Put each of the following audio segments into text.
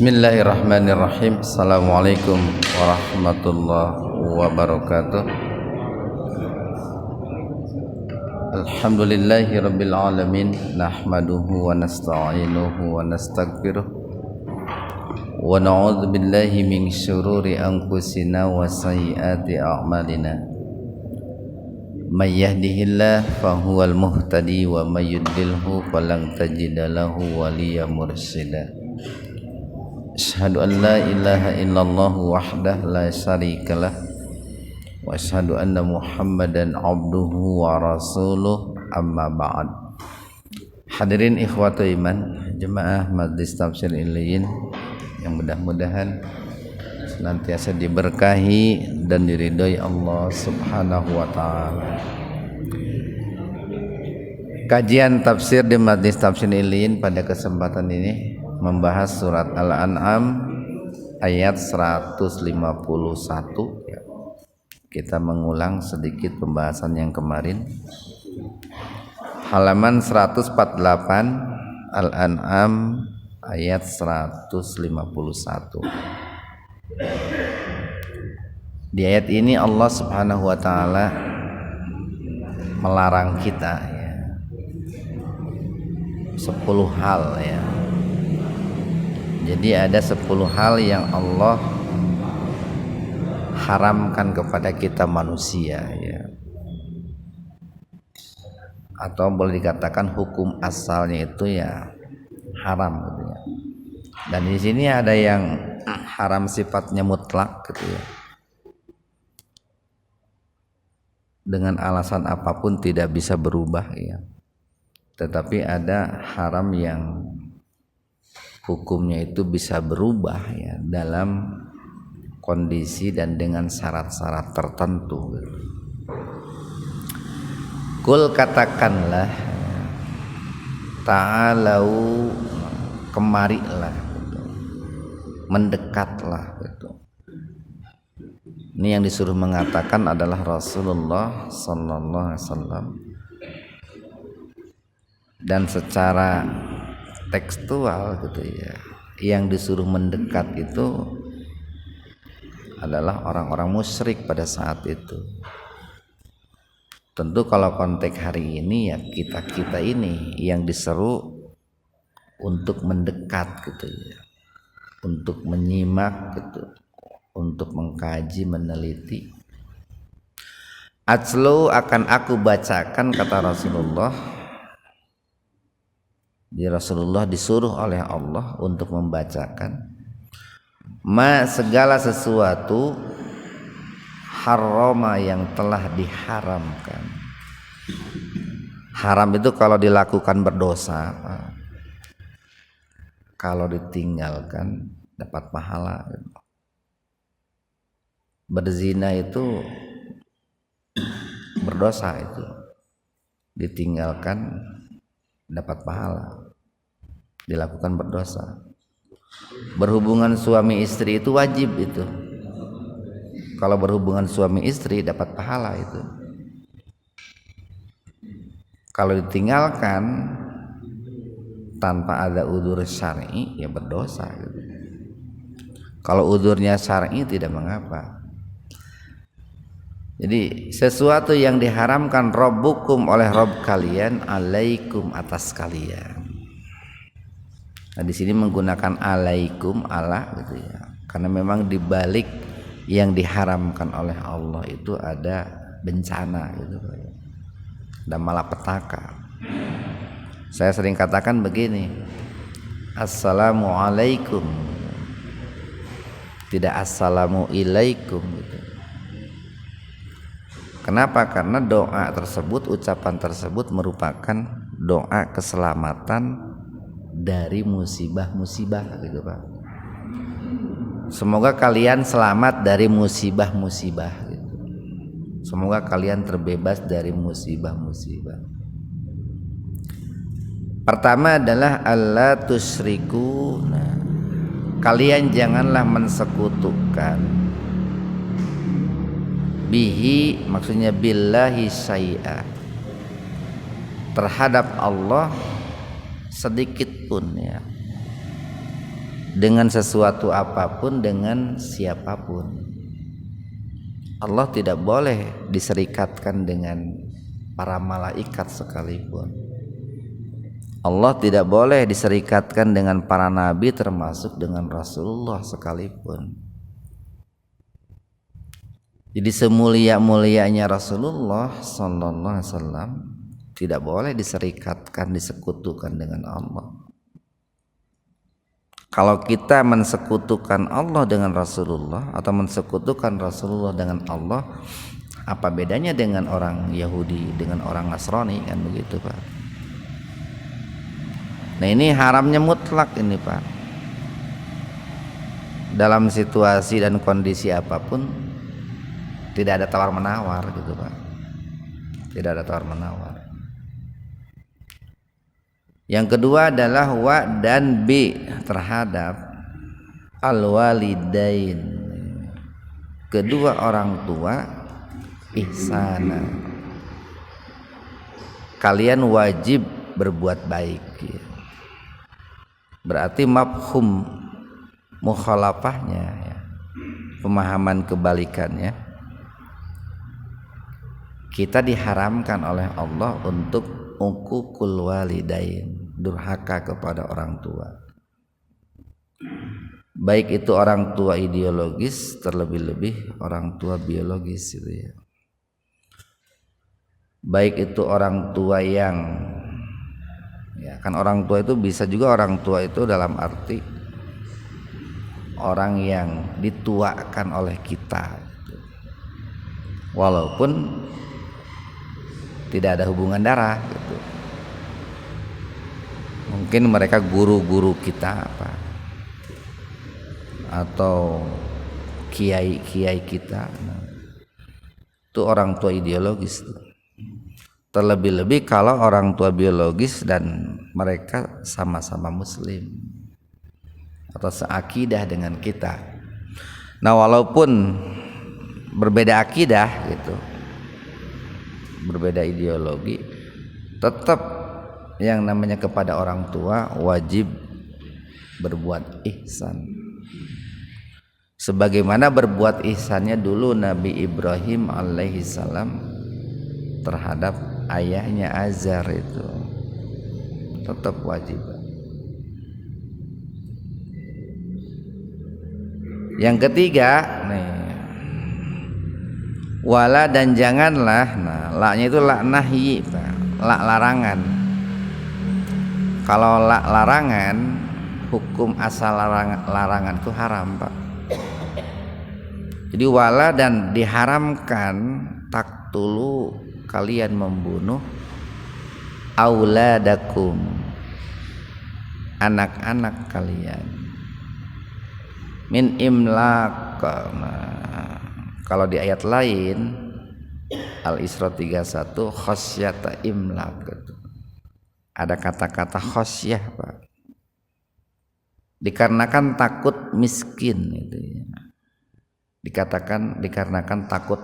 Bismillahirrahmanirrahim. Assalamualaikum warahmatullahi wabarakatuh. Alhamdulillahi rabbil alamin. Nahmaduhu wa nasta'inuhu wa nastaghfiruh. Wa na'udzu billahi min syururi anfusina wa sayyiati a'malina. May yahdihillahu fahuwal muhtadi wa may yudlilhu falan tajida lahu waliyyan mursyida. Asyhadu an la ilaha illallah wahdahu la syarikalah wa asyhadu anna Muhammadan abduhu wa rasuluh, amma ba'd. Hadirin ikhwatu iman, jemaah Majlis Tafsir Illiyyin yang mudah-mudahan senantiasa diberkahi dan diridhoi Allah Subhanahu wa taala. Kajian tafsir di Majlis Tafsir Illiyyin pada kesempatan ini membahas surat Al-An'am ayat 151 ya. Kita mengulang sedikit pembahasan yang kemarin. Halaman 148 Al-An'am ayat 151. Di ayat ini Allah Subhanahu wa taala melarang kita ya, 10 hal ya. Jadi ada 10 hal yang Allah haramkan kepada kita manusia ya. Atau boleh dikatakan hukum asalnya itu ya haram gitu ya. Dan di sini ada yang haram sifatnya mutlak gitu ya. Dengan alasan apapun tidak bisa berubah ya. Tetapi ada haram yang hukumnya itu bisa berubah ya dalam kondisi dan dengan syarat-syarat tertentu. Kul katakanlah, ta'alau kemarilah, mendekatlah gitu. Ini yang disuruh mengatakan adalah Rasulullah sallallahu alaihi wasallam. Dan secara tekstual gitu ya, yang disuruh mendekat itu adalah orang-orang musyrik pada saat itu. Tentu kalau konteks hari ini ya kita ini yang diseru untuk mendekat gitu ya, untuk menyimak gitu, untuk mengkaji, meneliti. Atslu akan aku bacakan, kata Rasulullah. Rasulullah disuruh oleh Allah untuk membacakan segala sesuatu harrama yang telah diharamkan. Haram itu kalau dilakukan berdosa, kalau ditinggalkan dapat pahala. Berzina itu berdosa, itu ditinggalkan dapat pahala, dilakukan berdosa. Berhubungan suami istri itu wajib itu. Kalau berhubungan suami istri dapat pahala itu. Kalau ditinggalkan tanpa ada udzur syar'i ya berdosa gitu. Kalau udzurnya syar'i tidak mengapa. Jadi sesuatu yang diharamkan Rabbukum oleh Rabb kalian alaikum atas kalian. Nah di sini menggunakan alaikum ala gitu ya. Karena memang di balik yang diharamkan oleh Allah itu ada bencana gitu. Ada malapetaka. Saya sering katakan begini. Assalamualaikum. Tidak assalamu ilaikum gitu. Kenapa? Karena doa tersebut, ucapan tersebut merupakan doa keselamatan dari musibah-musibah gitu Pak. Semoga kalian selamat dari musibah-musibah gitu. Semoga kalian terbebas dari musibah-musibah. Pertama adalah alla tusyriku. Kalian janganlah mensekutukan bihi, maksudnya billahi syai'a, terhadap Allah sedikit pun ya. dengan sesuatu apapun, dengan siapapun. Allah tidak boleh diserikatkan dengan para malaikat sekalipun. Allah tidak boleh diserikatkan dengan para nabi, termasuk dengan Rasulullah sekalipun. Jadi semulia-mulianya Rasulullah sallallahu alaihi wasallam tidak boleh diserikatkan, disekutukan dengan Allah. Kalau kita mensekutukan Allah dengan Rasulullah atau mensekutukan Rasulullah dengan Allah, apa bedanya dengan orang Yahudi, dengan orang Nasrani, kan begitu, Pak? Nah, ini haramnya mutlak ini, Pak. Dalam situasi dan kondisi apapun tidak ada tawar menawar gitu, Pak. Tidak ada tawar menawar. Yang kedua adalah wa dan bi terhadap al-walidain, kedua orang tua, ihsana. Kalian wajib berbuat baik. Berarti mafhum mukhalafahnya, ya, pemahaman kebalikannya, kita diharamkan oleh Allah untuk uququl walidain, durhaka kepada orang tua. Baik itu orang tua ideologis, terlebih-lebih orang tua biologis gitu ya. Baik itu orang tua yang, ya kan, orang tua itu bisa juga orang tua itu dalam arti orang yang dituakan oleh kita, walaupun tidak ada hubungan darah gitu. Mungkin mereka guru-guru kita apa, atau kiai-kiai kita. Itu orang tua ideologis tuh. Terlebih-lebih kalau orang tua biologis dan mereka sama-sama muslim atau seakidah dengan kita. Nah, walaupun berbeda akidah gitu, berbeda ideologi, tetap yang namanya kepada orang tua wajib berbuat ihsan. Sebagaimana berbuat ihsannya dulu Nabi Ibrahim alaihissalam terhadap ayahnya Azar, itu tetap wajib. Yang ketiga nih, wala dan janganlah. Nah, la-nya itu la nahyi, Pak. La larangan. Kalau la larangan, hukum asal larangan itu haram, Pak. Jadi wala dan diharamkan taktulu, kalian membunuh auladakum, anak-anak kalian, min imlaq. Nah, kalau di ayat lain Al-Isra 31 khasyata imlaq gitu. Ada kata-kata khasyah, Pak. Dikarenakan takut miskin itu ya. Dikarenakan takut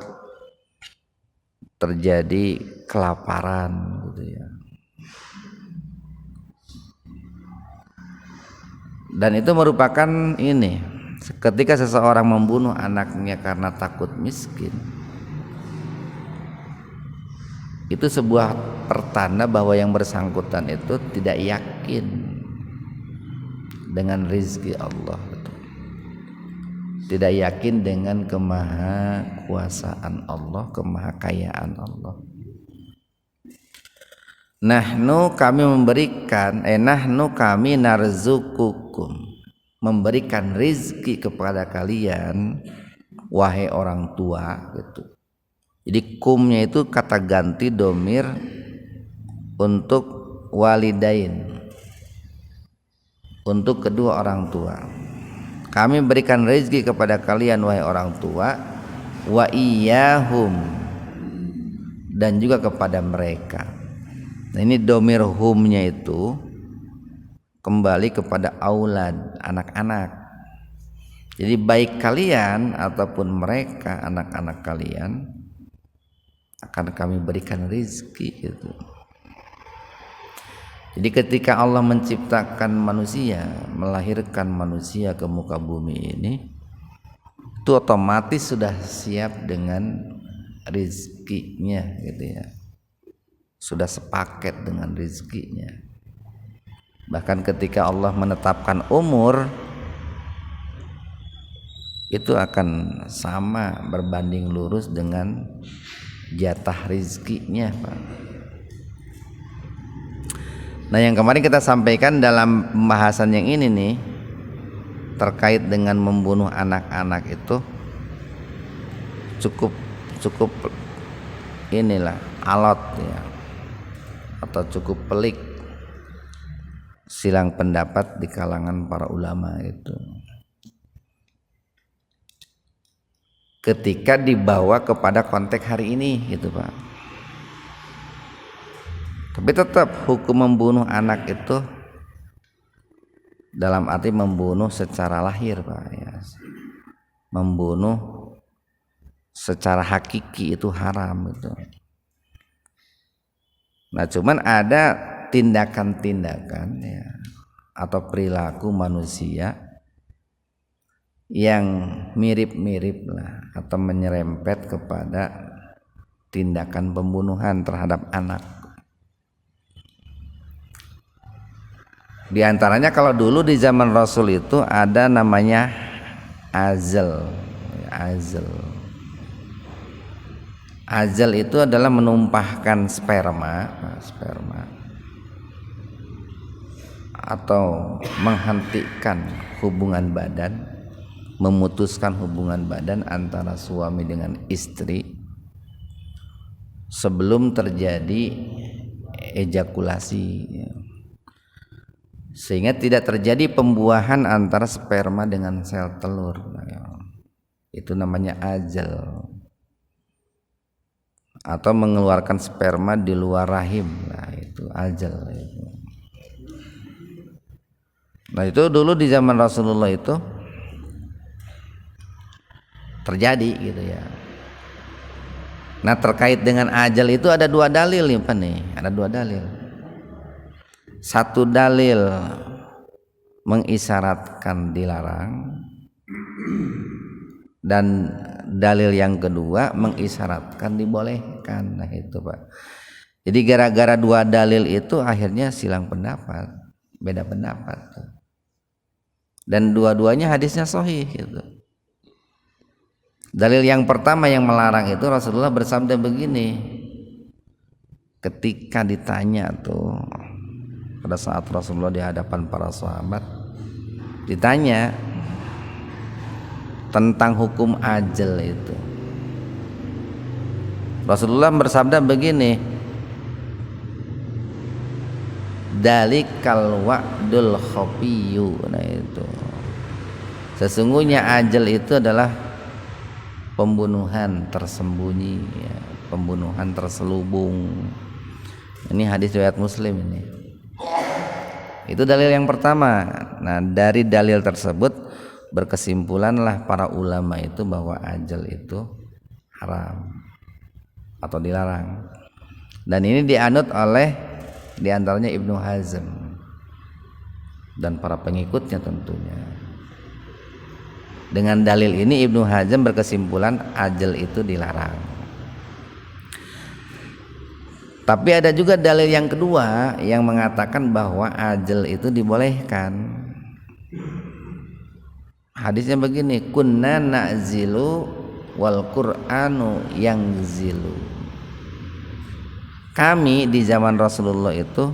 terjadi kelaparan gitu ya. Dan itu merupakan ini, ketika seseorang membunuh anaknya karena takut miskin, itu sebuah pertanda bahwa yang bersangkutan itu tidak yakin dengan rizki Allah, tidak yakin dengan kemahakuasaan Allah, kemahakayaan Allah. Nahnu kami memberikan, nahnu kami narzukukum, memberikan rizki kepada kalian wahai orang tua gitu. Jadi kumnya itu kata ganti domir untuk walidain, untuk kedua orang tua. Kami berikan rezeki kepada kalian wahai orang tua, wa iyyahum, dan juga kepada mereka. Nah, ini domir humnya itu kembali kepada aulad, anak-anak. Jadi baik kalian ataupun mereka, anak-anak kalian, akan kami berikan rezeki gitu. Jadi ketika Allah menciptakan manusia, melahirkan manusia ke muka bumi ini, itu otomatis sudah siap dengan rizkinya gitu ya, sudah sepaket dengan rizkinya. Bahkan ketika Allah menetapkan umur, itu akan sama berbanding lurus dengan jatah rizkinya, Pak. Nah, yang kemarin kita sampaikan dalam pembahasan yang ini nih, terkait dengan membunuh anak-anak itu cukup inilah alot ya, atau cukup pelik silang pendapat di kalangan para ulama itu ketika dibawa kepada konteks hari ini gitu, Pak. Tapi tetap hukum membunuh anak itu dalam arti membunuh secara lahir, Pak ya. Membunuh secara hakiki itu haram itu. Nah, cuman ada tindakan-tindakan ya, atau perilaku manusia yang mirip-mirip lah atau menyerempet kepada tindakan pembunuhan terhadap anak. Di antaranya kalau dulu di zaman Rasul itu ada namanya azal. Azal itu adalah menumpahkan sperma atau menghentikan hubungan badan, memutuskan hubungan badan antara suami dengan istri sebelum terjadi ejakulasi, sehingga tidak terjadi pembuahan antara sperma dengan sel telur. Itu namanya azal, atau mengeluarkan sperma di luar rahim. Nah, itu azal. Nah, itu dulu di zaman Rasulullah itu terjadi gitu ya. Nah, terkait dengan ajal itu ada dua dalil nih, Pak nih. Ada dua dalil. Satu dalil mengisyaratkan dilarang, dan dalil yang kedua mengisyaratkan dibolehkan. Nah, itu, Pak. Jadi gara-gara dua dalil itu akhirnya silang pendapat, beda pendapat. Dan dua-duanya hadisnya sahih gitu. Dalil yang pertama yang melarang itu Rasulullah bersabda begini, ketika ditanya tuh pada saat Rasulullah di hadapan para sahabat ditanya tentang hukum ajal itu, Rasulullah bersabda begini, dalikal wa'dul khafiyyu. Nah, itu sesungguhnya ajal itu adalah pembunuhan tersembunyi ya, pembunuhan terselubung. Ini hadis riwayat Muslim ini. Itu dalil yang pertama. Nah, dari dalil tersebut berkesimpulanlah para ulama itu bahwa ajal itu haram atau dilarang. Dan ini dianut oleh diantaranya Ibnu Hazm dan para pengikutnya tentunya. Dengan dalil ini Ibnu Hazm berkesimpulan ajal itu dilarang. Tapi ada juga dalil yang kedua yang mengatakan bahwa ajal itu dibolehkan. Hadisnya begini, kunna na'zilu wal Qur'anu yangzilu. Kami di zaman Rasulullah itu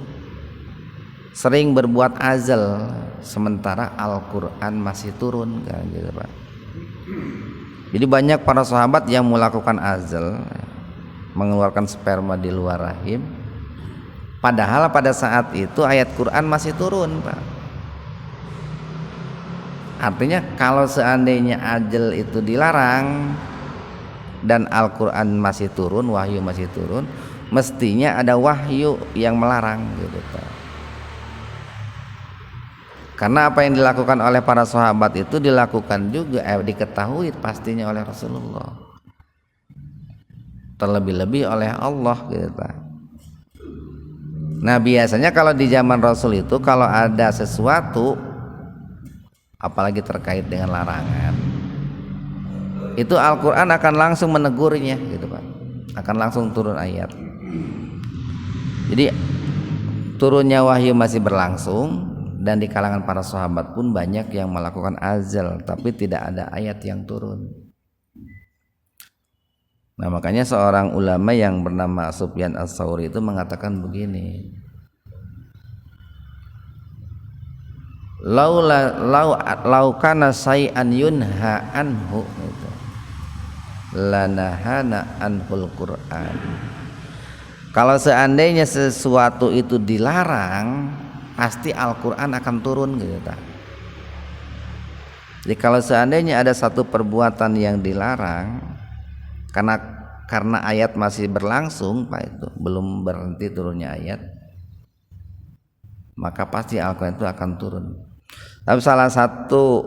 sering berbuat azal sementara Al-Qur'an masih turun kan gitu, Pak. Jadi banyak para sahabat yang melakukan azal, mengeluarkan sperma di luar rahim, padahal pada saat itu ayat Quran masih turun, Pak. Artinya kalau seandainya ajal itu dilarang dan Al-Quran masih turun, wahyu masih turun, mestinya ada wahyu yang melarang gitu, Pak. Karena apa yang dilakukan oleh para sahabat itu dilakukan juga diketahui pastinya oleh Rasulullah, terlebih-lebih oleh Allah gitu, Pak. Nah biasanya kalau di zaman Rasul itu kalau ada sesuatu apalagi terkait dengan larangan, itu Al-Quran akan langsung menegurnya gitu Pak, akan langsung turun ayat. Jadi turunnya wahyu masih berlangsung, dan di kalangan para sahabat pun banyak yang melakukan azal tapi tidak ada ayat yang turun. Nah makanya seorang ulama yang bernama Sufyan Ats-Tsauri itu mengatakan begini, lau kana say'an yunha anhu gitu, lanahana anhul Qur'an. Kalau seandainya sesuatu itu dilarang, pasti Al-Quran akan turun gitu. Jadi kalau seandainya ada satu perbuatan yang dilarang, karena ayat masih berlangsung Pak, itu belum berhenti turunnya ayat, maka pasti Al-Quran itu akan turun. Tapi salah satu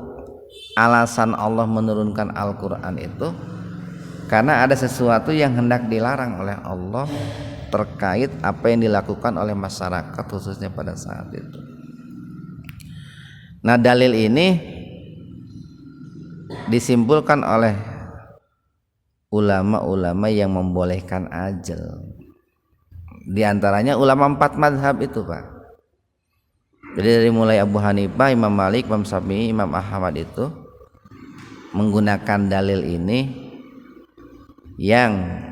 alasan Allah menurunkan Al-Quran itu karena ada sesuatu yang hendak dilarang oleh Allah terkait apa yang dilakukan oleh masyarakat khususnya pada saat itu. Nah dalil ini disimpulkan oleh ulama-ulama yang membolehkan ajal. Di antaranya ulama 4 mazhab itu Pak. Jadi dari mulai Abu Hanifah, Imam Malik, Imam Syafi'i, Imam Ahmad itu menggunakan dalil ini yang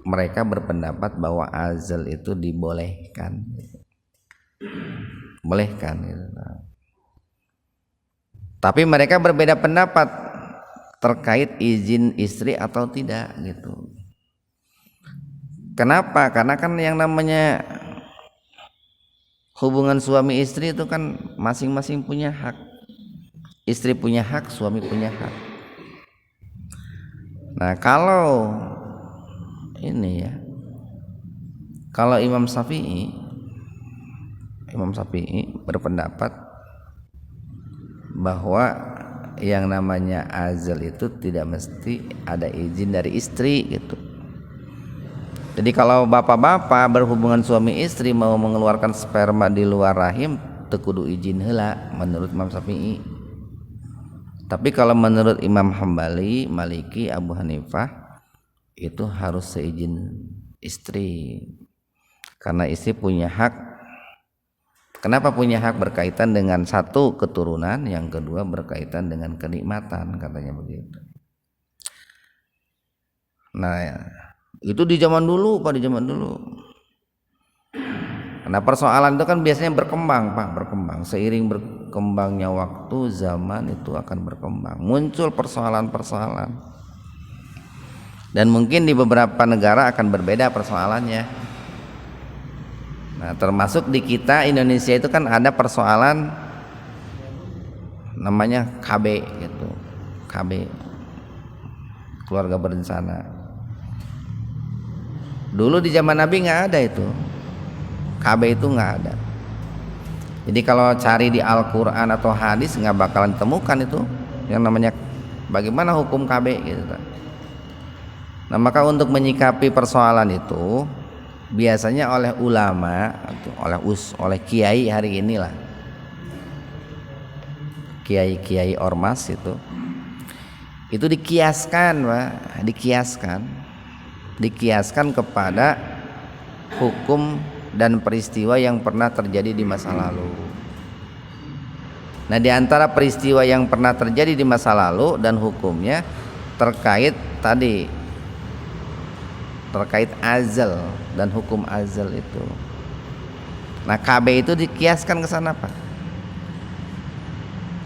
mereka berpendapat bahwa azal itu dibolehkan, bolehkan gitu. Tapi mereka berbeda pendapat terkait izin istri atau tidak gitu. Kenapa? Karena kan yang namanya hubungan suami istri itu kan masing-masing punya hak. Istri punya hak, suami punya hak. Nah kalau ini ya, kalau Imam Syafi'i berpendapat bahwa yang namanya azal itu tidak mesti ada izin dari istri gitu. Jadi kalau bapak-bapak berhubungan suami istri mau mengeluarkan sperma di luar rahim teu kudu izin heula menurut Imam Syafi'i. Tapi kalau menurut Imam Hambali, Maliki, Abu Hanifah itu harus seizin istri, karena istri punya hak. Kenapa punya hak? Berkaitan dengan satu keturunan, yang kedua berkaitan dengan kenikmatan, katanya begitu. Nah itu di zaman dulu Pak, di zaman dulu. Karena persoalan itu kan biasanya berkembang Pak, berkembang seiring berkembangnya waktu, zaman itu akan berkembang, muncul persoalan-persoalan. Dan mungkin di beberapa negara akan berbeda persoalannya. Nah termasuk di kita Indonesia itu kan ada persoalan namanya KB gitu, KB, keluarga berencana. Dulu di zaman Nabi nggak ada itu, KB itu nggak ada. Jadi kalau cari di Al-Quran atau hadis nggak bakalan temukan itu yang namanya bagaimana hukum KB gitu. Nah maka untuk menyikapi persoalan itu biasanya oleh ulama atau oleh kiai hari inilah, kiai ormas itu dikiaskan Pak, dikiaskan kepada hukum dan peristiwa yang pernah terjadi di masa lalu. Nah di antara peristiwa yang pernah terjadi di masa lalu dan hukumnya terkait azal dan hukum azal itu. Nah KB itu dikiaskan ke sana Pak.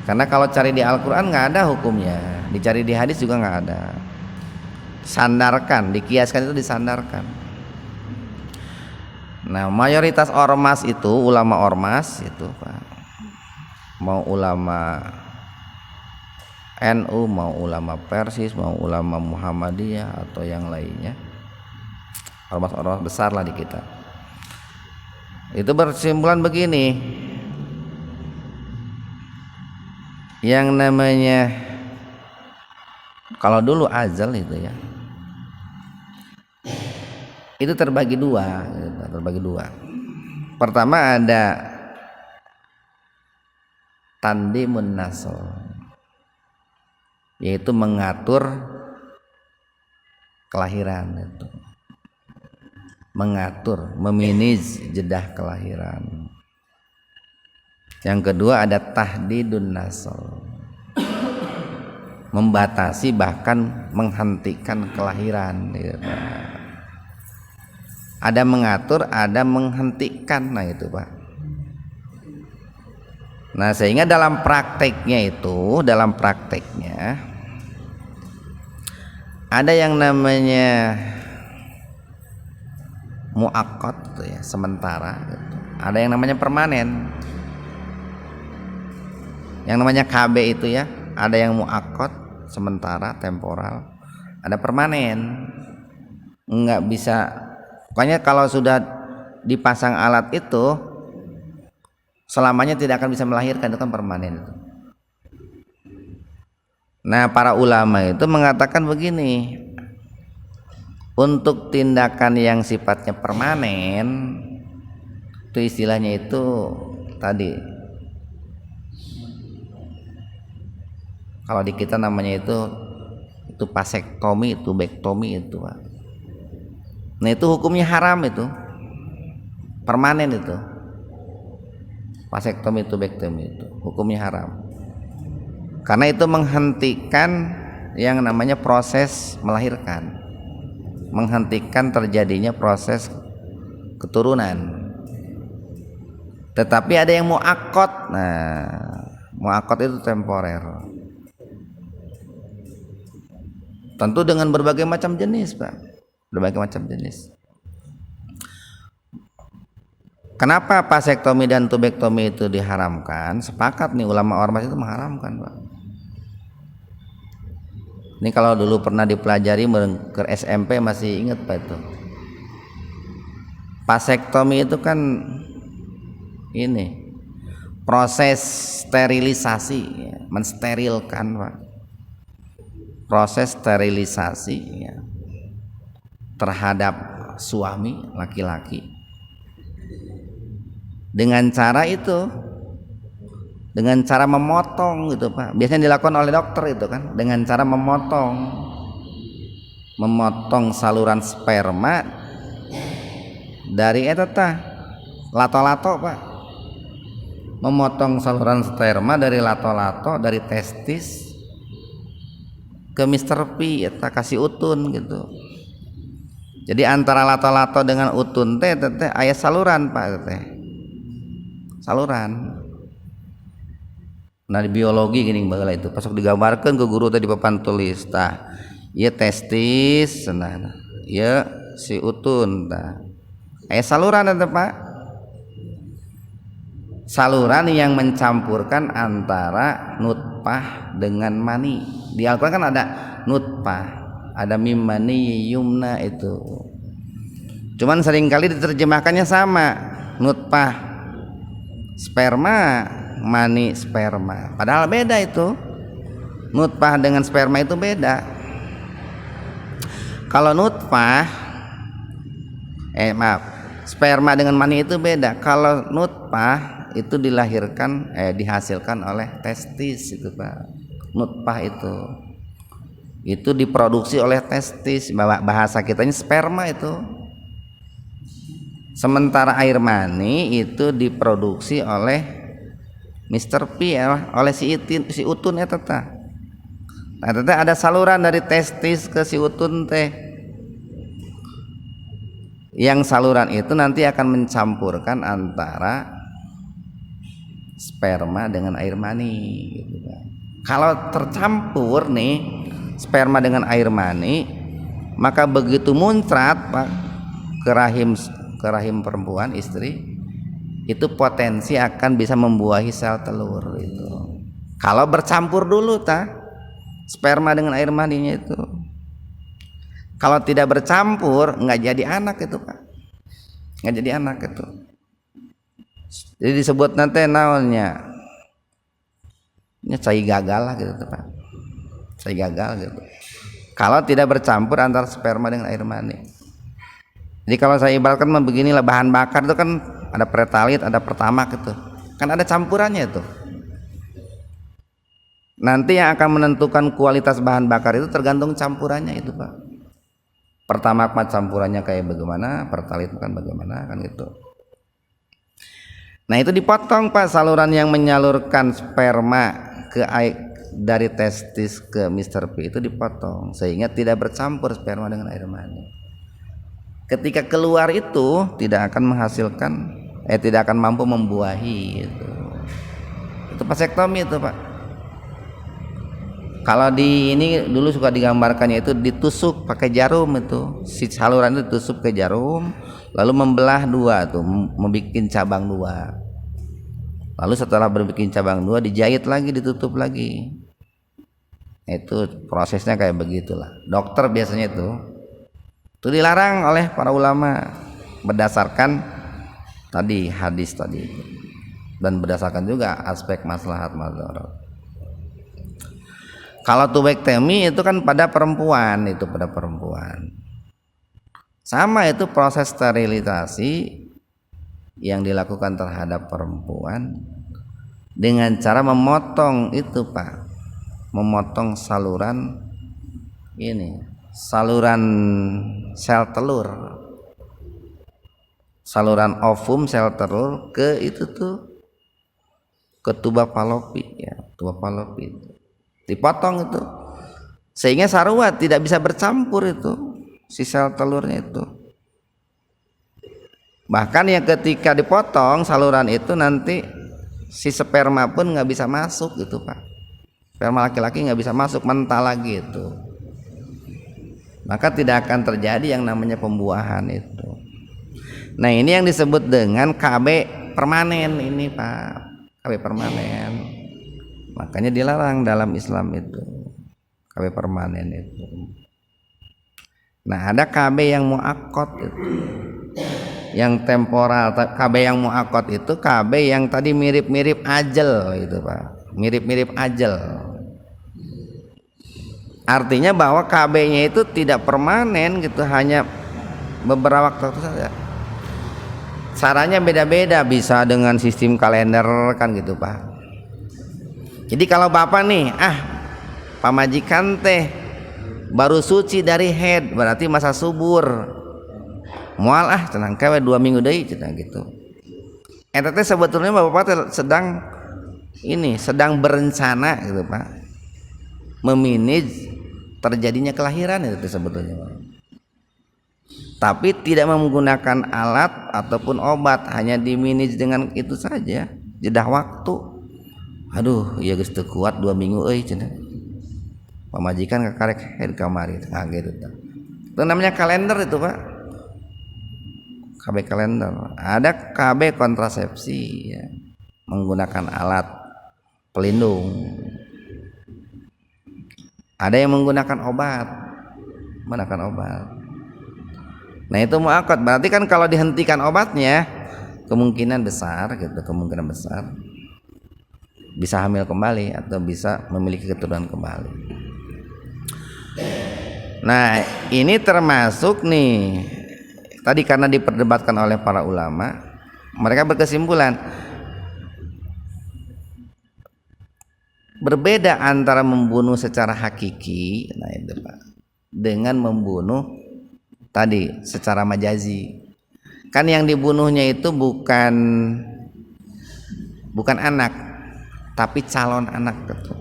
Karena kalau cari di Al-Quran nggak ada hukumnya, dicari di hadis juga nggak ada. Sandarkan, dikiaskan itu disandarkan. Nah mayoritas ormas itu, ulama ormas itu Pak, mau ulama NU, mau ulama Persis, mau ulama Muhammadiyah atau yang lainnya, ormas-ormas besar lah di kita, itu berkesimpulan begini, yang namanya kalau dulu azal itu ya, itu terbagi dua, terbagi dua. Pertama ada tandimun nasl, yaitu mengatur kelahiran, itu mengatur, memanage jedah kelahiran. Yang kedua ada tahdidun nasl, membatasi bahkan menghentikan kelahiran, gitu. Ada mengatur, ada menghentikan, nah itu Pak. Nah sehingga dalam prakteknya ada yang namanya muakkad gitu ya, sementara gitu. Ada yang namanya permanen. Yang namanya KB itu ya, ada yang muakkad sementara, temporal, ada permanen. Enggak bisa, pokoknya kalau sudah dipasang alat itu selamanya tidak akan bisa melahirkan, itu kan permanen itu. Nah para ulama itu mengatakan begini, untuk tindakan yang sifatnya permanen itu istilahnya itu tadi, kalau di kita namanya itu vasektomi, itu bektomi itu Pak. Nah itu hukumnya haram, itu permanen, itu vasektomi itu bektomi itu hukumnya haram, karena itu menghentikan yang namanya proses melahirkan, menghentikan terjadinya proses keturunan. Tetapi ada yang muakkad. Nah muakkad itu temporer, tentu dengan berbagai macam jenis Pak, berbagai macam jenis. Kenapa vasektomi dan tubektomi itu diharamkan? Sepakat nih ulama ormas itu mengharamkan Pak. Ini kalau dulu pernah dipelajari ke SMP masih ingat Pak itu. Vasektomi itu kan ini proses sterilisasi, ya, mensterilkan Pak. Proses sterilisasi ya, terhadap suami laki-laki dengan cara itu, dengan cara memotong gitu Pak. Biasanya dilakukan oleh dokter itu kan, dengan cara memotong saluran sperma dari lato-lato Pak. Memotong saluran sperma dari lato-lato, dari testis ke Mr. P, eta kasih utun gitu. Jadi antara lato-lato dengan utun teh aya saluran Pak teh. Saluran. Nah di biologi gini bageula itu pasok digambarkeun ke guru tadi papan tulis tah. Ieu testis, nah ieu si utun tah. Aya saluran eta Pak. Saluran yang mencampurkan antara nutfah dengan mani. Di Al-Qur'an kan ada nutfah, ada mim mani yumna itu. Cuman seringkali diterjemahkannya sama, nutfah sperma, mani sperma. Padahal beda itu. Nutfah dengan sperma itu beda. Kalau sperma dengan mani itu beda. Kalau nutfah itu dihasilkan oleh testis itu Pak. Nutfah itu diproduksi oleh testis, bahasa kitanya sperma itu. Sementara air mani itu diproduksi oleh Mr. P ya, oleh si utun ya teta. Nah teta ada saluran dari testis ke si utun teh. Yang saluran itu nanti akan mencampurkan antara sperma dengan air mani gitu. Kalau tercampur nih sperma dengan air mani, maka begitu muncrat Pak ke rahim perempuan, istri, itu potensi akan bisa membuahi sel telur itu. Kalau bercampur dulu sperma dengan air maninya itu. Kalau tidak bercampur nggak jadi anak itu Pak, nggak jadi anak itu. Jadi disebut nanti naonnya, ini cai gagal lah gitu Pak, cai gagal gitu. Kalau tidak bercampur antara sperma dengan air mani. Jadi kalau saya ibaratkan beginilah, bahan bakar itu kan ada pertalite, ada pertamax gitu. Kan ada campurannya itu. Nanti yang akan menentukan kualitas bahan bakar itu tergantung campurannya itu, Pak. Pertamax campurannya kayak bagaimana, pertalite kan bagaimana, kan gitu. Nah, itu dipotong, Pak, saluran yang menyalurkan sperma ke dari testis ke Mr. P itu dipotong sehingga tidak bercampur sperma dengan air mani. Ketika keluar itu tidak akan menghasilkan tidak akan mampu membuahi itu. Itu vasektomi itu, Pak. Kalau di ini dulu suka digambarkannya itu ditusuk pakai jarum itu. Si saluran itu ditusuk ke jarum lalu membelah dua tuh, membuat cabang dua. Lalu setelah berbikin cabang dua dijahit lagi, ditutup lagi. Itu prosesnya kayak begitulah. Dokter biasanya itu dilarang oleh para ulama berdasarkan tadi hadis tadi dan berdasarkan juga aspek maslahat madarat. Kalau tubektomi itu kan pada perempuan, itu pada perempuan. Sama itu proses sterilisasi yang dilakukan terhadap perempuan dengan cara memotong itu, Pak. Memotong saluran ini, saluran sel telur, saluran ovum sel telur ke itu tuh, ke tuba falopi ya, tuba falopi dipotong itu sehingga sarua tidak bisa bercampur itu si sel telurnya itu. Bahkan yang ketika dipotong saluran itu nanti si sperma pun nggak bisa masuk gitu, Pak. Sperma laki-laki nggak bisa masuk, mentah lagi itu. Maka tidak akan terjadi yang namanya pembuahan itu. Nah, ini yang disebut dengan KB permanen ini, Pak. KB permanen. Makanya dilarang dalam Islam itu. KB permanen itu. Nah, ada KB yang muakkad itu. Yang temporal. KB yang muakkad itu KB yang tadi mirip-mirip ajal itu, Pak. Mirip-mirip ajal. Artinya bahwa KB-nya itu tidak permanen gitu, hanya beberapa waktu saja. Caranya beda-beda, bisa dengan sistem kalender kan gitu, Pak. Jadi kalau Bapak nih, Pak majikan teh baru suci dari haid, berarti masa subur. Moal tenang kawe 2 minggu deui cenah gitu. Eta teh sebetulnya Bapak sedang berencana gitu, Pak. Memanage terjadinya kelahiran itu sebetulnya, tapi tidak menggunakan alat ataupun obat, hanya dimanage dengan itu saja, jeda waktu. Aduh, ya geus teu kuat 2 minggu euy cenah. Pamajikan kakarek head kamari tah gitu. Itu namanya kalender itu, Pak. KB kalender. Ada KB kontrasepsi ya, menggunakan alat pelindung. Ada yang menggunakan obat. Nah, itu muakkad. Berarti kan kalau dihentikan obatnya kemungkinan besar bisa hamil kembali atau bisa memiliki keturunan kembali. Nah, ini termasuk nih tadi karena diperdebatkan oleh para ulama, mereka berkesimpulan berbeda antara membunuh secara hakiki, nah itu, Pak, dengan membunuh tadi secara majazi. Kan yang dibunuhnya itu bukan anak, tapi calon anak gitu.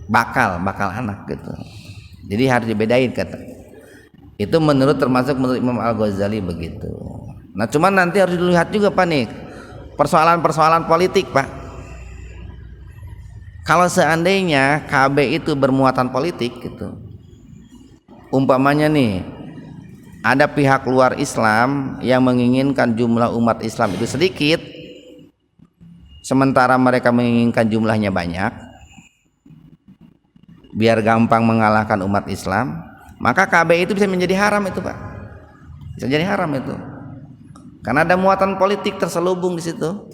Bakal anak gitu. Jadi harus dibedain kata. Itu menurut Imam Al-Ghazali begitu. Nah, cuman nanti harus dilihat juga, Pak, nih persoalan politik, Pak. Kalau seandainya KB itu bermuatan politik gitu, umpamanya nih ada pihak luar Islam yang menginginkan jumlah umat Islam itu sedikit, sementara mereka menginginkan jumlahnya banyak, biar gampang mengalahkan umat Islam, maka KB itu bisa menjadi haram itu, Pak. Bisa jadi haram itu, karena ada muatan politik terselubung di situ.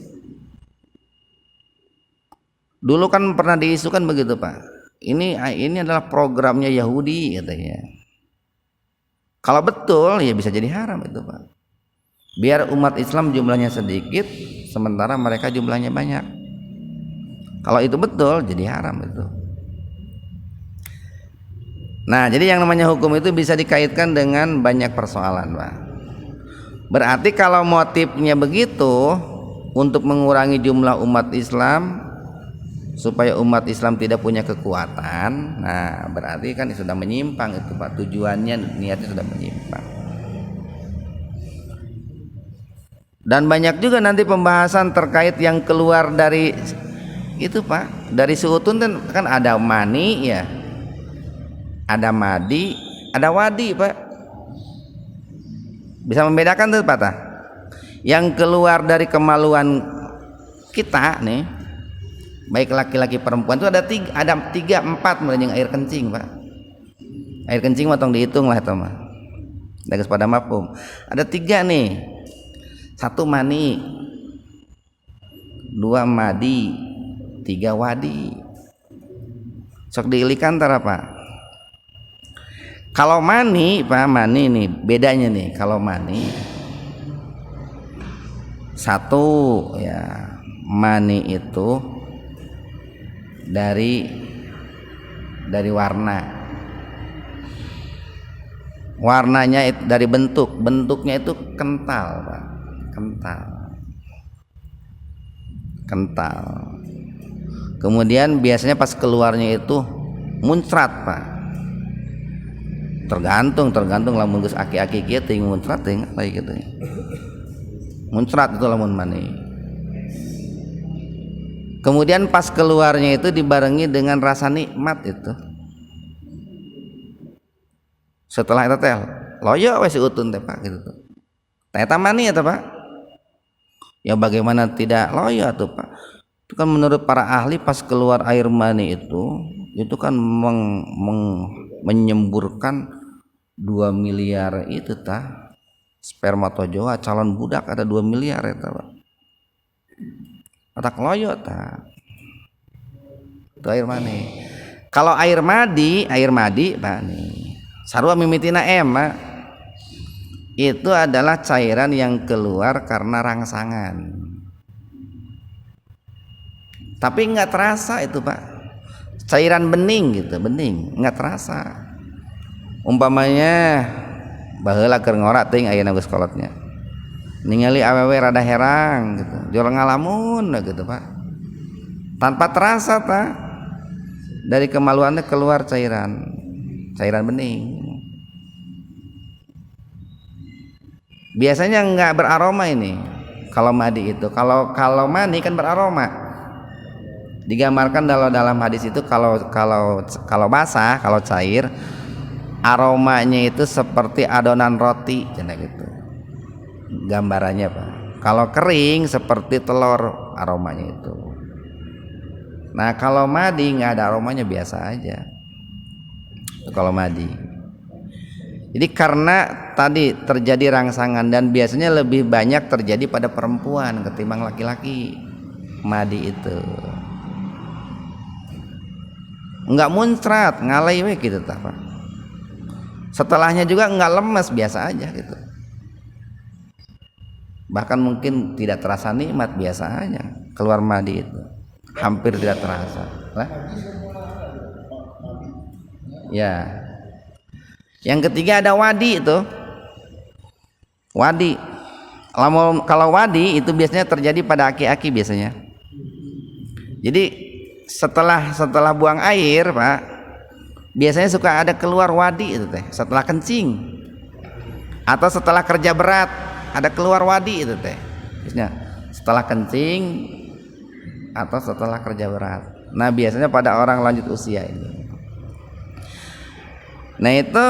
Dulu kan pernah diisukan begitu, Pak. Ini adalah programnya Yahudi katanya. Kalau betul ya bisa jadi haram itu Pak. Biar umat Islam jumlahnya sedikit sementara mereka jumlahnya banyak. Kalau itu betul jadi haram itu. Nah, jadi yang namanya hukum itu bisa dikaitkan dengan banyak persoalan, Pak. Berarti kalau motifnya begitu untuk mengurangi jumlah umat Islam supaya umat Islam tidak punya kekuatan, nah berarti kan sudah menyimpang itu Pak. Tujuannya, niatnya sudah menyimpang. Dan banyak juga nanti pembahasan terkait yang keluar dari itu Pak. Dari suutun kan ada mani ya, ada madi, ada wadi Pak. Bisa membedakan tuh Pak. Yang keluar dari kemaluan kita nih, baik laki-laki perempuan itu ada 3-4 mulai yang air kencing Pak. Air kencing mah tong dihitung lah itu mah. Dages pada mafhum. Ada 3 nih. 1 mani, 2 madi, 3 wadi. Sok diilikan tara Pak. Kalau mani Pak, mani nih bedanya nih. Kalau mani 1 ya, mani itu dari warnanya itu dari bentuknya itu kental Pak, kental. Kemudian biasanya pas keluarnya itu muncrat Pak, tergantung lamun geus aki-aki kieu teuing muncrat teuing kayak gitu. Muncrat itu lamun mani. Kemudian pas keluarnya itu dibarengi dengan rasa nikmat itu. Setelah itu teh loyo we si utun teh Pak gitu tuh. Eta mani eta Pak. Ya bagaimana tidak loyo tuh Pak. Itu kan menurut para ahli pas keluar air mani itu kan menyemburkan 2 miliar itu tah. Spermatozoa calon budak ada 2 miliar eta Pak. Otak loyo tah. Itu air mani. Kalau air madi Pak nih. Sarua mimitina Pak. Itu adalah cairan yang keluar karena rangsangan. Tapi enggak terasa itu Pak. Cairan bening gitu, bening, enggak terasa. Umpamanya baheula keur ngora teuing ayeuna geus kolotnya. Ningali awewe rada herang gitu. Jol ngalamun gitu Pak. Tanpa terasa Pak. Dari kemaluannya keluar cairan bening. Biasanya enggak beraroma ini. Kalau madi itu, kalau mani kan beraroma. Digambarkan dalam hadis itu kalau basah, kalau cair, aromanya itu seperti adonan roti, cenah gitu. Gambarannya Pak. Kalau kering seperti telur aromanya itu. Nah kalau madi nggak ada aromanya, biasa aja. Kalau madi. Jadi karena tadi terjadi rangsangan dan biasanya lebih banyak terjadi pada perempuan ketimbang laki-laki. Madi itu nggak muncrat, ngalai we gitu tah Pak. Setelahnya juga nggak lemes, biasa aja gitu. Bahkan mungkin tidak terasa nikmat, biasa aja keluar madi itu, hampir tidak terasa lah. Ya, yang ketiga ada wadi itu. Wadi, kalau wadi itu biasanya terjadi pada aki-aki biasanya. Jadi setelah buang air Pak, biasanya suka ada keluar wadi itu teh. Setelah kencing atau setelah kerja berat ada keluar wadi itu teh. Biasanya setelah kencing atau setelah kerja berat. Nah biasanya pada orang lanjut usia ini. Nah itu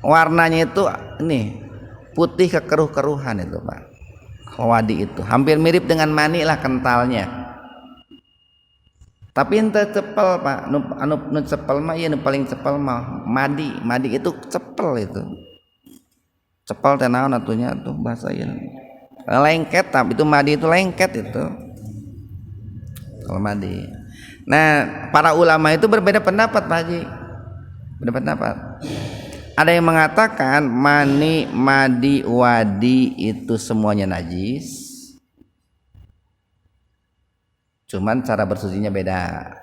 warnanya itu ini putih kekeruh-keruhan itu Pak. Wadi itu hampir mirip dengan mani lah kentalnya. Tapi ente cepel Pak. Nu cepel mah iya, nu paling cepel mah madi. Madi itu cepel itu. Cepel teh naon atunya tuh bahasa ieu. Lengket, tapi itu madi itu lengket itu. Kalau madi. Nah, para ulama itu berbeda pendapat Pak Haji. Berbeda pendapat. Ada yang mengatakan mani, madi, wadi itu semuanya najis. Cuman cara bersucinya beda.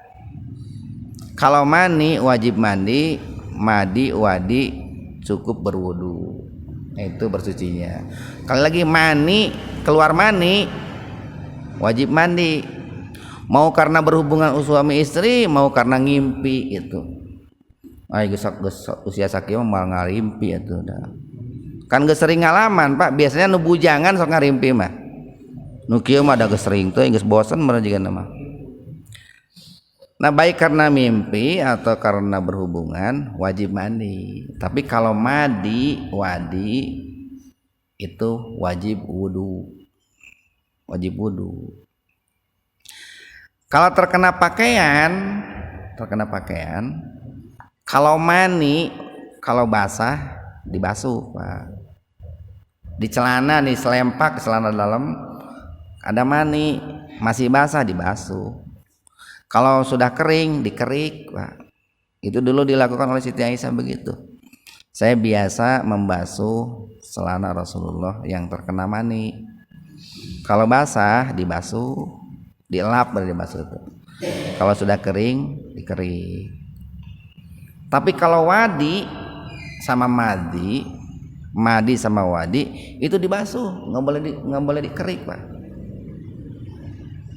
Kalau mani wajib mandi, madi, wadi cukup berwudu. Itu bersucinya. Kalau lagi mani, keluar mani wajib mandi. Mau karena berhubungan suami istri, mau karena ngimpi itu. Usia sakieu mal ngarimpi itu dah. Kan geus sering ngalaman, Pak. Biasanya nu bujangan sok ngarimpi mah. Nu kieu mah da geus sering teh geus bosen meureun jiga mah. Nah, baik karena mimpi atau karena berhubungan wajib mandi. Tapi kalau madi, wadi itu wajib wudu. Wajib wudu. Kalau terkena pakaian, kalau mani, kalau basah dibasuh, Pak. Di celana nih selempak, celana dalam ada mani masih basah dibasuh. Kalau sudah kering dikerik, Pak. Itu dulu dilakukan oleh Siti Aisyah begitu. Saya biasa membasuh celana Rasulullah yang terkena mani. Kalau basah dibasuh, dielap baru dibasuh itu. Kalau sudah kering dikerik. Tapi kalau wadi sama madi sama wadi itu dibasuh, nggak boleh dikerik, Pak.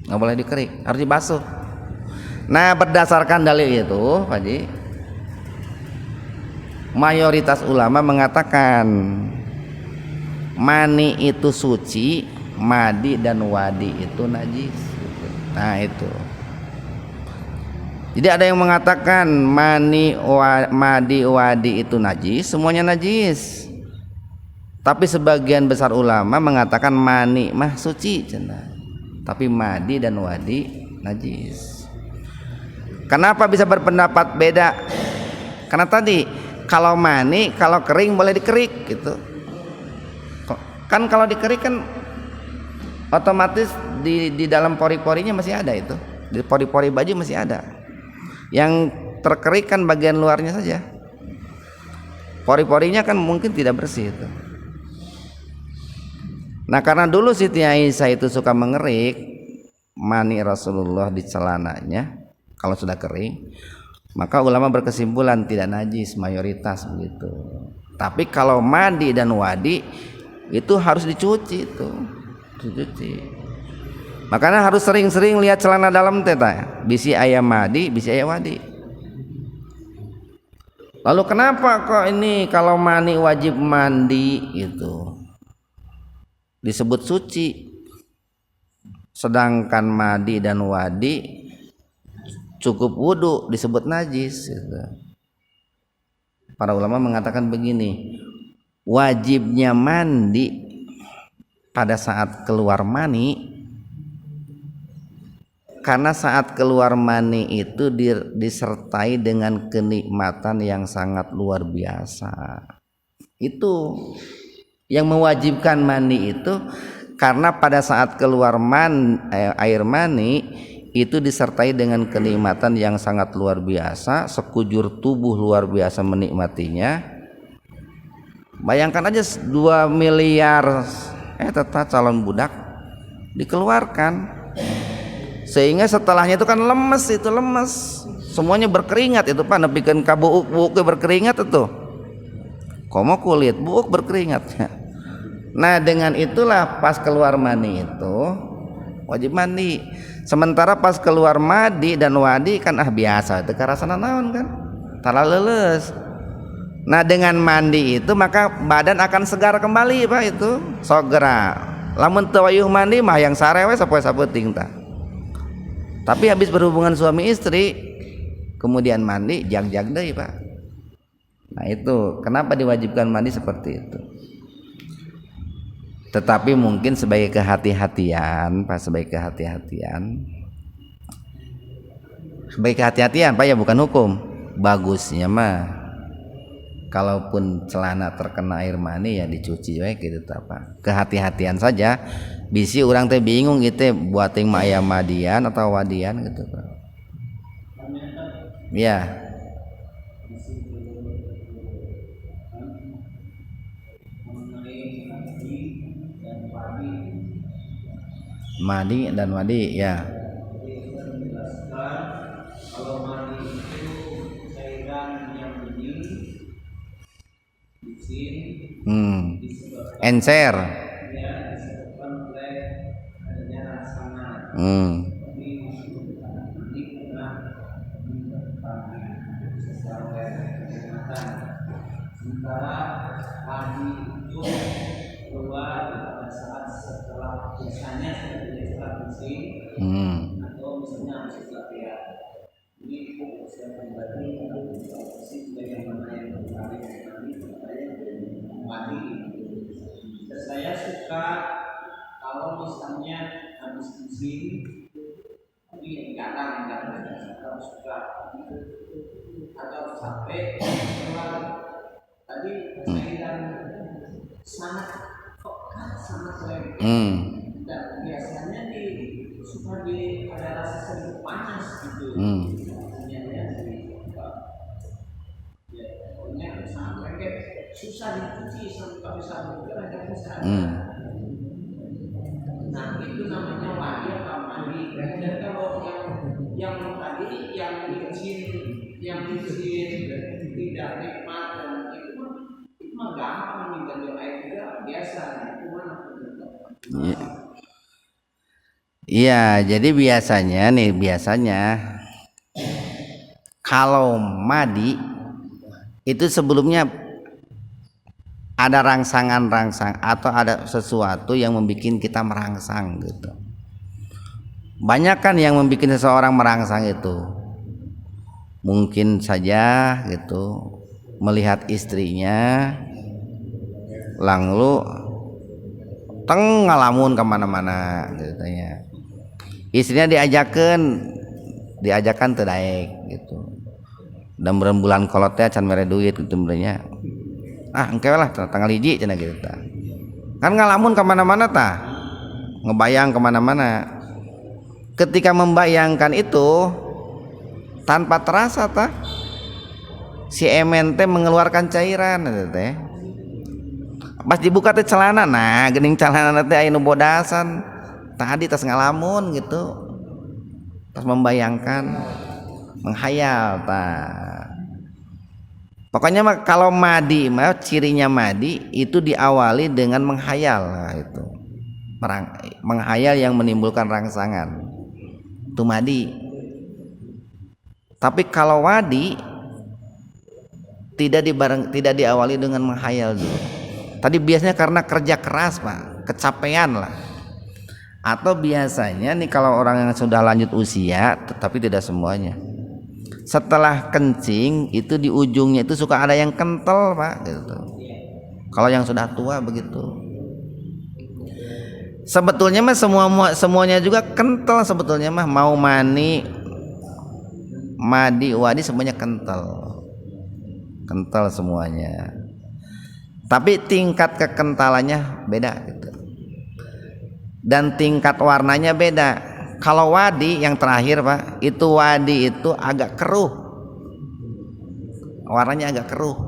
Nggak boleh dikerik, harus dibasuh. Nah, berdasarkan dalil itu, Pak Haji, mayoritas ulama mengatakan mani itu suci, madi dan wadi itu najis. Nah, itu. Jadi ada yang mengatakan mani, madi, wadi itu najis, semuanya najis. Tapi sebagian besar ulama mengatakan mani mah suci, tapi madi dan wadi najis. Kenapa bisa berpendapat beda? Karena tadi kalau mani, kalau kering boleh dikerik gitu. Kan kalau dikerik kan otomatis di dalam pori-porinya masih ada itu. Di pori-pori baju masih ada. Yang terkerik kan bagian luarnya saja. Pori-porinya kan mungkin tidak bersih itu. Nah, karena dulu Siti Aisyah itu suka mengerik mani Rasulullah di celananya, kalau sudah kering, maka ulama berkesimpulan tidak najis, mayoritas begitu. Tapi kalau madi dan wadi itu harus dicuci itu, dicuci. Makanya harus sering-sering lihat celana dalam teh, bisi aya madi, bisi aya wadi. Lalu kenapa kok ini kalau mani wajib mandi itu disebut suci, sedangkan madi dan wadi cukup wudu disebut najis gitu. Para ulama mengatakan begini, wajibnya mandi pada saat keluar mani, karena saat keluar mani itu disertai dengan kenikmatan yang sangat luar biasa. Itu yang mewajibkan mani itu, karena pada saat keluar air mani itu disertai dengan kenikmatan yang sangat luar biasa, sekujur tubuh luar biasa menikmatinya. Bayangkan aja 2 miliar tetap calon budak dikeluarkan, sehingga setelahnya itu kan lemes, semuanya berkeringat itu, Pak. Nepikeun ka buuk berkeringat itu, komo kulit buuk berkeringat. Nah, dengan itulah pas keluar mani itu wajib mandi. Sementara pas keluar madi dan wadi kan biasa, teu karasana naon kan, tara leuleus. Nah, dengan mandi itu maka badan akan segar kembali, Pak. Itu sogera. Lamun teu wayuh mandi mah yang sarewe sapoe sapeuting tah. Tapi habis berhubungan suami istri kemudian mandi, jag-jag deui, Pak. Nah, itu kenapa diwajibkan mandi seperti itu. Tetapi mungkin sebagai kehati-hatian, Pak, sebagai kehati-hatian, Pak, ya bukan hukum. Bagusnya mah kalaupun celana terkena air mani ya dicuci we gitu, Pak. Kehati-hatian saja. Bisi orang teh bingung gitu buat yang aya madian atau wadian gitu, Pak. Ya. Madi dan wadi ya. Kalau madi itu cairan yang bening, licin, encer. Ya, disebabkan oleh adanya rangsangan. Jadi mandi pernah sesuai kenikmatan. Sementara madi itu keluar pada saat setelah biasanya setelah bersih atau misalnya habis latihan. Ini saya pribadi bersih bagaimana yang tertarik mandi. Saya suka kalau misalnya habis bersih tapi kadang suka atau sampai keluar tadi cairan sangat lembek dan biasanya suka ada rasa sedikit panas gitu. Pokoknya sangat lembek, susah dicuci sampai sabun ada susah. Nah itu namanya wadi atau mandi. Dan kalau yang tadi yang licin tidak nikmat dan itu mah gampang diganti air juga biasa. Itu mana? Iya, jadi biasanya kalau madi itu sebelumnya ada rangsangan atau ada sesuatu yang membuat kita merangsang gitu. Banyak kan yang membuat seseorang merangsang itu. Mungkin saja gitu melihat istrinya lalu ngalamun kemana-mana gitu ya. Istrinya diajakan terdaik gitu. Dan berembulan kolotnya can mere duit gitu sebenarnya. Engke lah tanggal hiji cenah gitu tah. Kan ngalamun kemana-mana tah. Ngebayang kemana-mana. Ketika membayangkan itu tanpa terasa tah si emen teh mengeluarkan cairan teh. Pas dibuka teh celana, nah geuning celana teh aya nu bodasan. Tadi tas ngalamun gitu. Pas membayangkan menghayal tah. Pokoknya mah kalau madi mah cirinya madi itu diawali dengan menghayal. Nah, itu. Menghayal yang menimbulkan rangsangan. Itu madi. Tapi kalau wadi tidak diawali dengan menghayal dulu. Tadi biasanya karena kerja keras Pak, kecapean lah. Atau biasanya nih kalau orang yang sudah lanjut usia, tetapi tidak semuanya. Setelah kencing itu di ujungnya itu suka ada yang kental Pak gitu. Kalau yang sudah tua begitu. Sebetulnya mah semuanya juga kental sebetulnya mah, mau madi wadi semuanya kental semuanya. Tapi tingkat kekentalannya beda gitu. Dan tingkat warnanya beda. Kalau wadi yang terakhir Pak, itu wadi itu agak keruh. Warnanya agak keruh.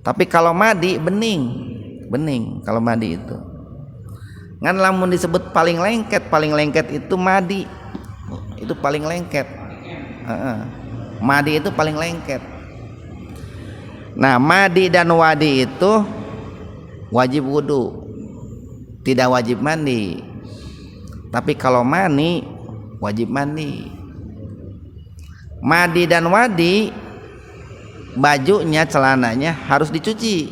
Tapi kalau madi bening kalau madi itu. Ngan lamun disebut paling lengket itu madi. Itu paling lengket. Madi itu paling lengket. Nah, madi dan wadi itu wajib wudu. Tidak wajib mandi. Tapi kalau mani wajib mandi. Madi dan wadi bajunya, celananya harus dicuci.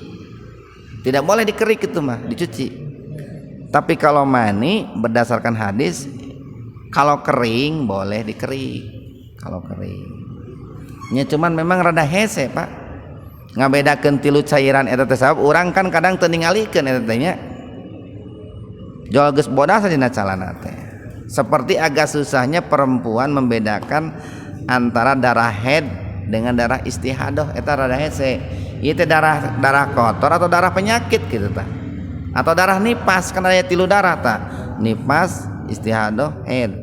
Tidak boleh dikerik itu mah, dicuci. Tapi kalau mani berdasarkan hadis kalau kering boleh dikerik. Kalau kering. Nya cuman memang rada hese Pak. Ngabedakeun tilu cairan eta teh sabab urang kan kadang teu ningalikeun eta teh nya. Jol geus bodas dina calana teh. Seperti agak susahnya perempuan membedakan antara darah haid dengan darah istihadah, eta rada hese. Ieu teh darah kotor atau darah penyakit gitu tah. Atau darah nipas, kan ada tilu darah tah. Nipas, istihadah, haid.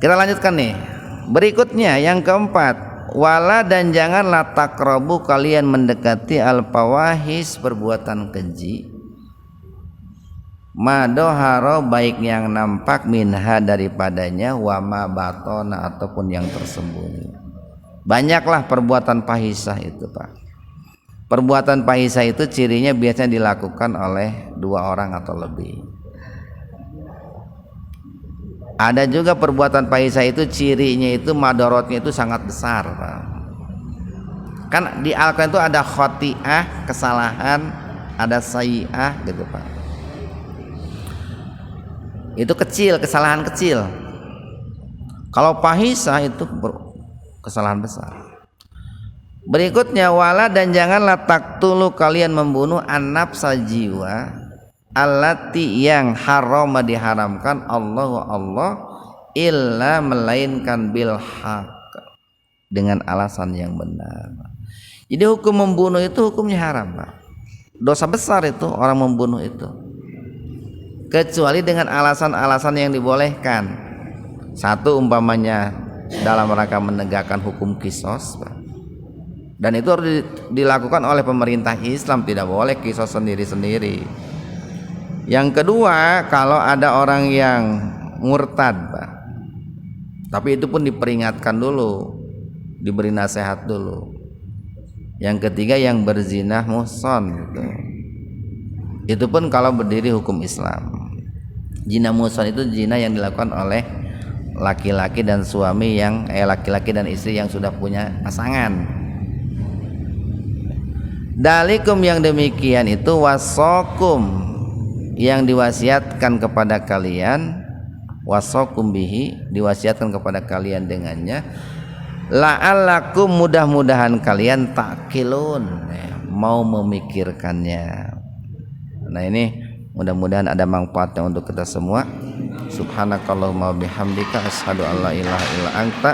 Kita lanjutkan nih. Berikutnya yang keempat, wala dan janganlah taqrabu kalian mendekati al-fawahis perbuatan keji, ma doharo baik yang nampak minha daripadanya, wa ma batona ataupun yang tersembunyi. Banyaklah perbuatan fahisah itu, Pak. Perbuatan fahisah itu cirinya biasanya dilakukan oleh 2 orang atau lebih. Ada juga perbuatan fahisah itu cirinya itu madorotnya itu sangat besar, Pak. Kan di Al-Quran itu ada khoti'ah, kesalahan, ada sayyi'ah gitu, Pak. Itu kecil, kesalahan kecil. Kalau fahisah itu kesalahan besar. Berikutnya, wala dan janganlah taktulu kalian membunuh an-nafsa jiwa allati yang haram diharamkan Allah illa melainkan bil haq dengan alasan yang benar. Jadi hukum membunuh itu hukumnya haram, Pak. Dosa besar itu orang membunuh itu, kecuali dengan alasan-alasan yang dibolehkan. Satu, umpamanya dalam rangka menegakkan hukum qisas, Pak. Dan itu harus dilakukan oleh pemerintah Islam, tidak boleh qisas sendiri-sendiri. Yang kedua, kalau ada orang yang murtad, Pak, tapi itu pun diperingatkan dulu, diberi nasihat dulu. Yang ketiga, yang berzina muhson gitu. Itu pun kalau berdiri hukum Islam. Zina muhson itu zina yang dilakukan oleh laki-laki dan suami yang laki-laki dan istri yang sudah punya pasangan. Dalikum yang demikian itu wasokum yang diwasiatkan kepada kalian, wasokum bihi diwasiatkan kepada kalian dengannya, la'allakum mudah-mudahan kalian takilun, mau memikirkannya. Nah ini mudah-mudahan ada manfaatnya untuk kita semua. Subhanakallahumma bihamdika asyhadu an la ilaha illa anta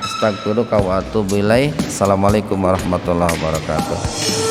astaghfiruka wa atubu ilaik. Assalamualaikum warahmatullahi wabarakatuh.